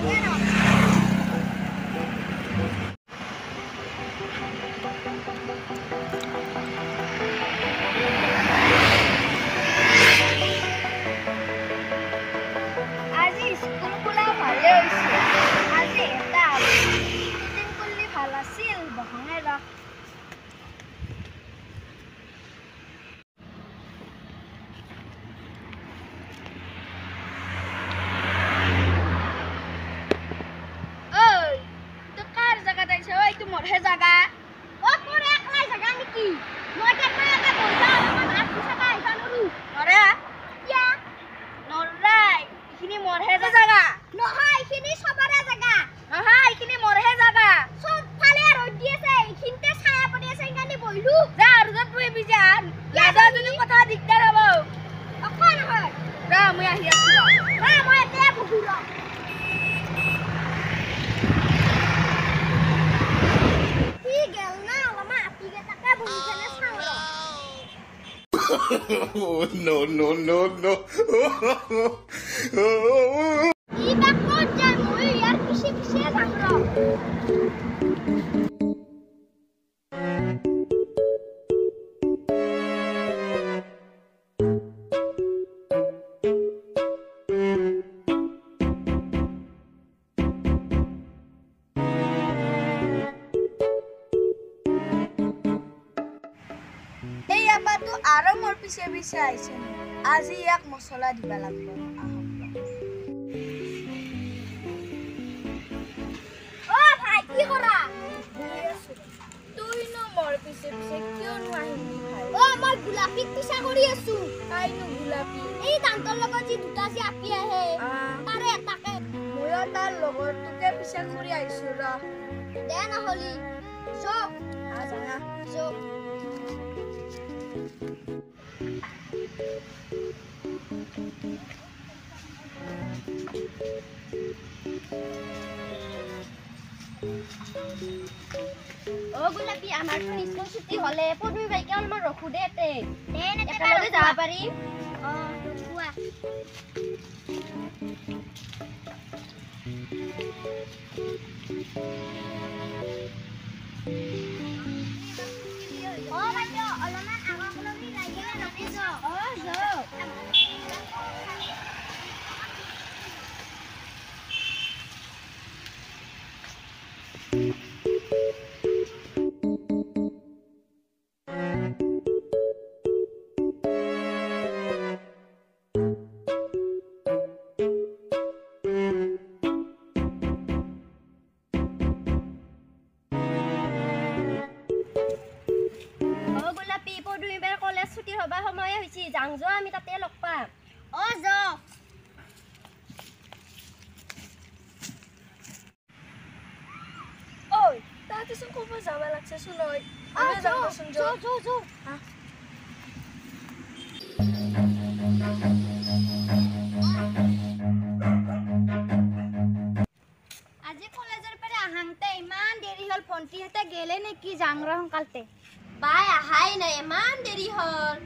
আজি স্কুল খোলা ভালে হৈছে আজি এটা মিটিং কৰলে ভাল আছিল বহঙে ৰ मोरहे जगह ओ तोर एकला जगह निकी মই কেনে এটা বইলা অলপমান আঠি চাকা আইছা নৰু নৰা কিয়া নৰাই ইখিনি মোৰহে জগহ নহয় ইখিনি সবাৰে জগহ নহয় ইখিনি মোৰহে জগহ সব ফালে ৰদ দি আছে ইখিনতে ছায়া পৰি আছে ইখানি বইলু যা ৰদত বই বিজা লাজা যদি কথা দিগদাৰ হ'ব অকন হয় ৰা মই আহি আছো ৰা মই এতে বহিৰ Oh, no, no, no, no. Iba ko dyan mo yar pisi-pisi lang ro. तो आरो मोर पिछे पिछे आइছে আজি এক মছলা দিবা লাগব ও ভাই কি করা তুই ন মোর পিছে পিছে কিয় ন আহিলি ভাই ও মই গোলাপী পিছা কৰি আছো কাইনো গোলাপী এই দান্তৰ লগত যি দুটা যি আপি আহে তাৰে এটাকে মই তাৰ লগৰ তোকে পিছা কৰি আইছো ৰ দে নহলি জো আজা জো ओ गुलाबी आमार तो स्कुल छुट्टी हले पदुई भाइके अलमान रखु दे एते एकेलगे जाबा पारि रखुआ ओ भाइयो अलमान आगाकलगि लागिले रखि जो जो ছুটি হবা সময় হইছি যাং যো আমি তাতে লগ পাম ও যো ওই তাতে শুন কোবা যাবা লাগছে শুনই আমি যাও শুন যো যো যো আজি কলেজৰ পৰা আহাংতে ইমান দেৰি হল ফন্টি হতে গেলে নেকি যাং ৰ সংকালতে বাই আহাই নাই ইমান দেৰি হল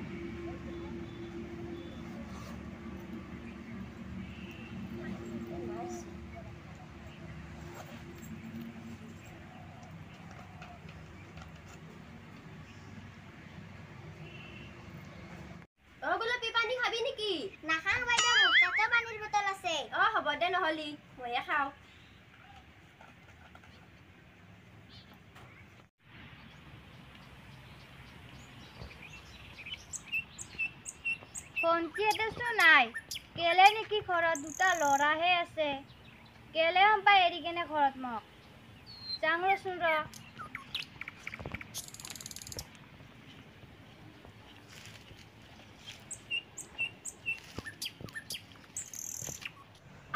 গোলাপী পানী খাবি নেকি নাখাং বাইদেউ তাতে পানীৰ বটল আছে হ'ব দে নহলি ময়ে খাও পঞ্চায়েতটো নাই কেলে নেকি ঘৰত দুটা লৰাহে আছে কেলে হম পাই এৰি কেনে ঘৰত মোক যাং ৰচোন ৰ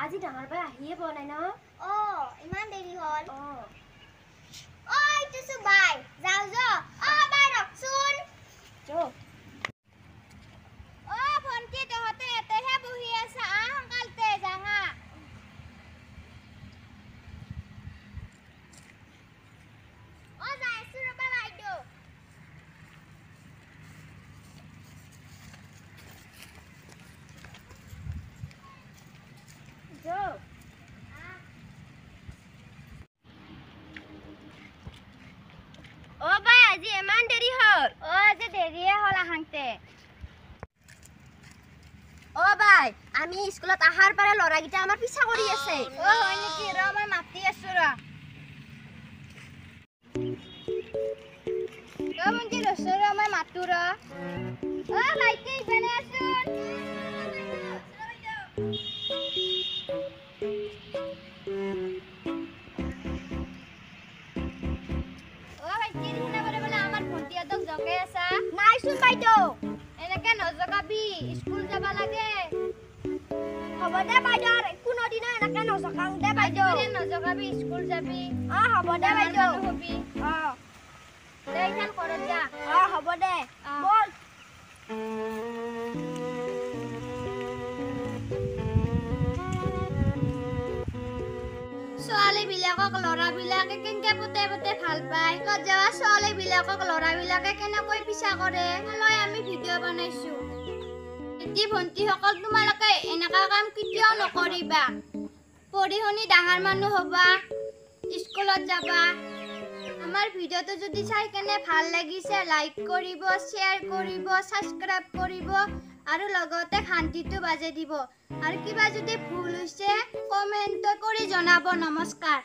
আজি ডাঙৰ বাই আহিয়ে পোৱা নাই ন ইমান দেৰি হল এইটো সু বাই যাও যো বাই ৰখচোন যো ভন্টি তহঁতে এতেহে বহি আছে সোনকালতে যাঙা যাই আছো ৰবা বাইদেউ যো তে অ বাই আমি স্কুলত আহাৰ পাৰে লৰাগিটা আমাৰ পিছা কৰি আছে অ হয় নেকি ৰ মই মাতি আছো ৰ মন্দি ৰছৰ মই মাতো ৰ অ লাইতে ইবানে আছোন অ ভাইটি দিনা বলে বলে আমাৰ ভন্টিয়াতক জগে আছা নাই শুন বাইদেউ এনেকে নজগাবি স্কুল যাবা লাগে হ'ব দে বাইদেউ কোনো দিন এনেকে নজগাং দে বাইদেউ নজগাবি স্কুল যাবি অ হ'ব দে বাইদেউ হবি অ দেইখান কৰত যা অ হ'ব দে বল ছোৱালী বিলাকক লৰা বিলাকে কেনকে পুতে পুতে ভাল পায় কত যাৱা ছোৱালী বিলাকক লৰা বিলাকে কেনেকৈ পিছা কৰে মই আমি ভিডিঅ' বনাইছো এটি ভন্টি সকল তোমালোকে এনেকা কাম কেতিয়াও নকৰিবা পঢ়ি শুনি ডাঙৰ মানুহ হবা স্কুলত যাবা আমাৰ ভিডিঅ'টো যদি চাই কেনে ভাল লাগিছে লাইক কৰিব শেয়াৰ কৰিব সাবস্ক্ৰাইব কৰিব আৰু লগতে ঘণ্টিটো বাজে দিব আৰু কিবা যদি ভুল হৈছে কমেন্ট কৰি জনাব নমস্কাৰ